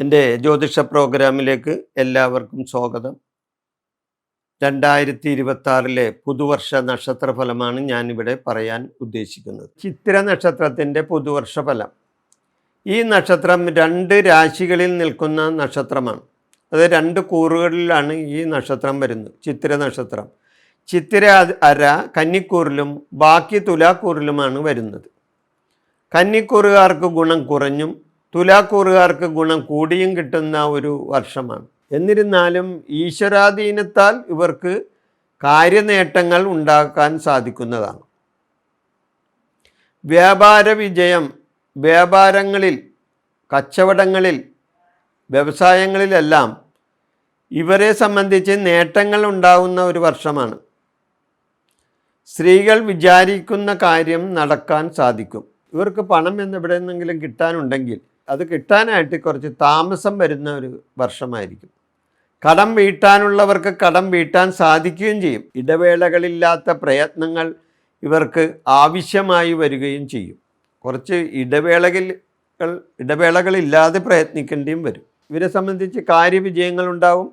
എൻ്റെ ജ്യോതിഷ പ്രോഗ്രാമിലേക്ക് എല്ലാവർക്കും സ്വാഗതം. 2026 പുതുവർഷ നക്ഷത്രഫലമാണ് ഞാനിവിടെ പറയാൻ ഉദ്ദേശിക്കുന്നത്. ചിത്തിര നക്ഷത്രത്തിൻ്റെ പുതുവർഷ ഫലം. ഈ നക്ഷത്രം 2 രാശികളിൽ നിൽക്കുന്ന നക്ഷത്രമാണ്. അത് 2 കൂറുകളിലാണ് ഈ നക്ഷത്രം വരുന്നത്. ചിത്തിര നക്ഷത്രം ചിത്തിര അര കന്നിക്കൂറിലും ബാക്കി തുലാക്കൂറിലുമാണ് വരുന്നത്. കന്നിക്കൂറുകാർക്ക് ഗുണം കുറഞ്ഞും തുലാക്കൂറുകാർക്ക് ഗുണം കൂടിയും കിട്ടുന്ന ഒരു വർഷമാണ്. എന്നിരുന്നാലും ഈശ്വരാധീനത്താൽ ഇവർക്ക് കാര്യനേട്ടങ്ങൾ ഉണ്ടാക്കാൻ സാധിക്കുന്നതാണ്. വ്യാപാര വിജയം, വ്യാപാരങ്ങളിൽ, കച്ചവടങ്ങളിൽ, വ്യവസായങ്ങളിലെല്ലാം ഇവരെ സംബന്ധിച്ച് നേട്ടങ്ങൾ ഉണ്ടാകുന്ന ഒരു വർഷമാണ്. സ്ത്രീകൾ വിചാരിക്കുന്ന കാര്യം നടക്കാൻ സാധിക്കും. ഇവർക്ക് പണം എന്നെവിടെ നിന്നെങ്കിലും കിട്ടാനുണ്ടെങ്കിൽ അത് കിട്ടാനായിട്ട് കുറച്ച് താമസം വരുന്ന ഒരു വർഷമായിരിക്കും. കടം വീട്ടാനുള്ളവർക്ക് കടം വീട്ടാൻ സാധിക്കുകയും ചെയ്യും. ഇടവേളകളില്ലാത്ത പ്രയത്നങ്ങൾ ഇവർക്ക് ആവശ്യമായി വരികയും ചെയ്യും. കുറച്ച് ഇടവേളകളില്ലാതെ പ്രയത്നിക്കേണ്ടിയും വരും. ഇവരെ സംബന്ധിച്ച് കാര്യവിജയങ്ങളുണ്ടാവും.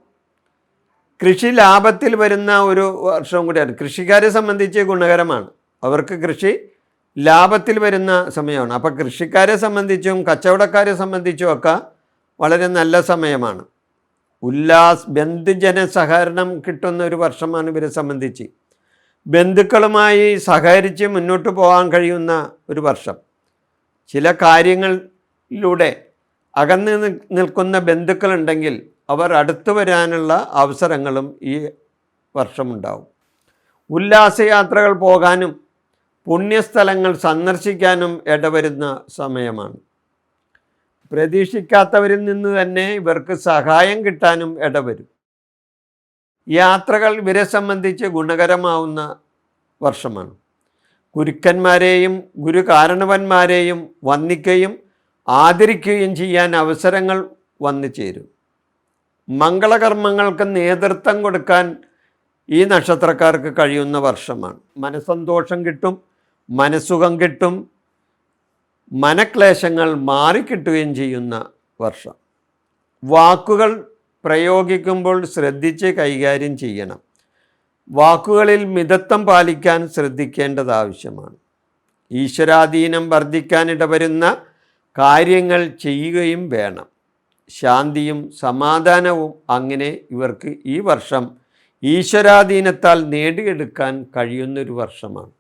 കൃഷി ലാഭത്തിൽ വരുന്ന ഒരു വർഷവും കൂടിയാണ്. കൃഷിക്കാരെ സംബന്ധിച്ച് ഗുണകരമാണ്. അവർക്ക് കൃഷി ലാഭത്തിൽ വരുന്ന സമയമാണ്. അപ്പോൾ കൃഷിക്കാരെ സംബന്ധിച്ചും കച്ചവടക്കാരെ സംബന്ധിച്ചും ഒക്കെ വളരെ നല്ല സമയമാണ്. ബന്ധുജന സഹകരണം കിട്ടുന്ന ഒരു വർഷമാണ് ഇവരെ സംബന്ധിച്ച്. ബന്ധുക്കളുമായി സഹകരിച്ച് മുന്നോട്ട് പോകാൻ കഴിയുന്ന ഒരു വർഷം. ചില കാര്യങ്ങളിലൂടെ അകന്ന് നിൽക്കുന്ന ബന്ധുക്കളുണ്ടെങ്കിൽ അവർ അടുത്തു വരാനുള്ള അവസരങ്ങളും ഈ വർഷമുണ്ടാവും. ഉല്ലാസയാത്രകൾ പോകാനും പുണ്യസ്ഥലങ്ങൾ സന്ദർശിക്കാനും ഇടവരുന്ന സമയമാണ്. പ്രതീക്ഷിക്കാത്തവരിൽ നിന്ന് തന്നെ ഇവർക്ക് സഹായം കിട്ടാനും ഇടവരും. യാത്രകൾ ഇവരെ സംബന്ധിച്ച് ഗുണകരമാവുന്ന വർഷമാണ്. ഗുരുക്കന്മാരെയും ഗുരുകാരണവന്മാരെയും വന്ദിക്കുകയും ആദരിക്കുകയും ചെയ്യാൻ അവസരങ്ങൾ വന്നു ചേരും. മംഗളകർമ്മങ്ങൾക്ക് നേതൃത്വം കൊടുക്കാൻ ഈ നക്ഷത്രക്കാർക്ക് കഴിയുന്ന വർഷമാണ്. മനസ്സന്തോഷം കിട്ടും, മനസ്സുഖം കിട്ടും, മനക്ലേശങ്ങൾ മാറിക്കിട്ടുകയും ചെയ്യുന്ന വർഷം. വാക്കുകൾ പ്രയോഗിക്കുമ്പോൾ ശ്രദ്ധിച്ച് കൈകാര്യം ചെയ്യണം. വാക്കുകളിൽ മിതത്വം പാലിക്കാൻ ശ്രദ്ധിക്കേണ്ടത് ആവശ്യമാണ്. ഈശ്വരാധീനം വർദ്ധിക്കാനിടവരുന്ന കാര്യങ്ങൾ ചെയ്യുകയും വേണം. ശാന്തിയും സമാധാനവും അങ്ങനെ ഇവർക്ക് ഈ വർഷം ഈശ്വരാധീനത്താൽ നേടിയെടുക്കാൻ കഴിയുന്നൊരു വർഷമാണ്.